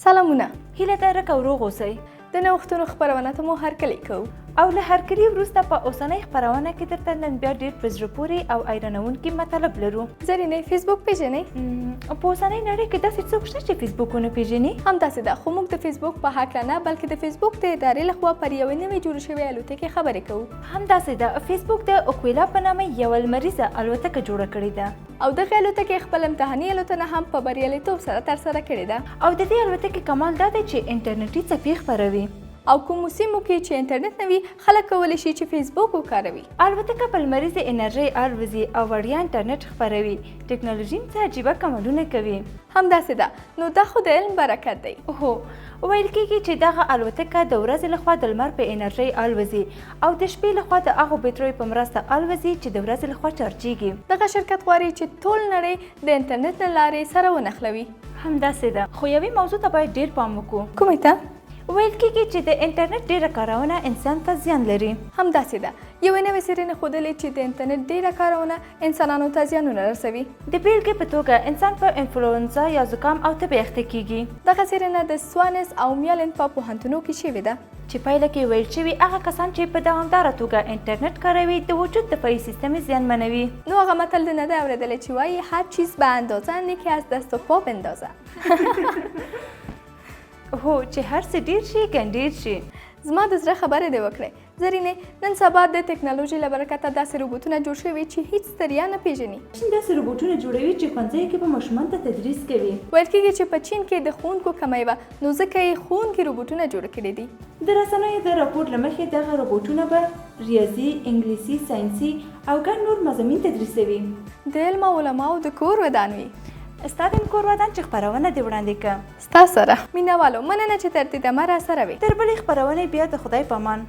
سلامونه. هیله ده راکه وروغ اوسئ. د نوښتونو خپرونه ته مو هرکلی کوو. او له هرکلي وروسته په اوسنۍ خپرونه کې درته نن بیا ډېر په زړه پورې او حیرانوونکي مطلب لرو. زرینې فیسبوک پیژنئ؟ په اوسنۍ نړۍ کې داسې څوک شته چې فیسبوک ونه پیژني؟ همداسې ده، خو موږ د فیسبوک په هکله نه بلکې د فیسبوک د ادارې لخوا پر یوې نوې جوړې شوې الوتکې خبرې کوو. همداسې ده، فیسبوک د اوکویلا په نامه یوه لمریزه الوتکه جوړه کړې ده او دغې الوتکې خپل امتحاني الوتنه هم په بریالیتوب سره ترسره کړې ده. او د دې الوتکې کمال دا دی چې انټرنیټي څپې خپروي. او کومو سیمو کې چې انټرنیټ نه وي خلک کولی شي چې فیسبوک وکاروي. الوتکه په لمریزې انرژۍ الوزي او وړیا انټرنیټ خپروي. ټکنالوژي څه عجیبه کمالونه کوي. همداسې ده، نو دا خو د علم برکت دی. هو، ویل کېږي چې دغه الوتکه د ورځې لخوا د لمر په انرژۍ الوزي او د شپې لخوا د هغو بېټریو په مرسته الوزي چې د ورځې لخوا چارجېږي. دغه شرکت غواړي چې ټول نړۍ د انټرنیټ له لارې سره ونښلوي. همداسې ده، خو یوې موضوع ته باید ډېر پام وکړو. کومې ته؟ ویل کېږي چې د انټرنیټ ډېره کارونه انسان ته زیان لري. همداسې ده، یوې نوې څېړنې ښودلې چې د انټرنیټ ډېره کارونه انسانانو ته زیانونه رسوي. د بېلګې په توګه انسان په انفلوئنزا یا زکام او تبې اخته کېږي. دغه څېړنه د سوانس او میالند په پوهنتونو کې شوې ده چې پایله کې ویل شوي هغه کسان چې په دوامداره توګه انټرنیټ کاروي د وجود دفاعي سیستم یې زیانمنوي. نو هغه متل نه ده اورېدلی چې وایي هر چیز به اندازه نیکی از دست و پا بندازه. هو، چې هر څه ډېر شي ګنډېر شي. زما د زړه خبرې دې وکړې. زرینې، نن سبا د ټکنالوژۍ له برکته داسې روبوټونه جوړ شوي چې هیڅ ستړیا نه پېژني. چین داسې روبوټونه جوړوي چې ښوونځیو کې به ماشومانو ته تدریس کوي. ویل کېږي چې په چین کې د ښوونکو کمی وه، نو ځکه یې ښوونکي روبوټونه جوړ کړي دي. د رسنیو د راپور له مخې دغه روبوټونه به ریاضي، انګلیسي، ساینسي او ګڼ نور مضامین تدریسوي. د علم او علماو د کور ودان وي. ستا د کور ودان چې خپرونه دې وړاندې کړه. ستا سره مینه والو، مننه چې تر دې دمه را سره وې. تر بلې خپرونې بیا د خدای په امان.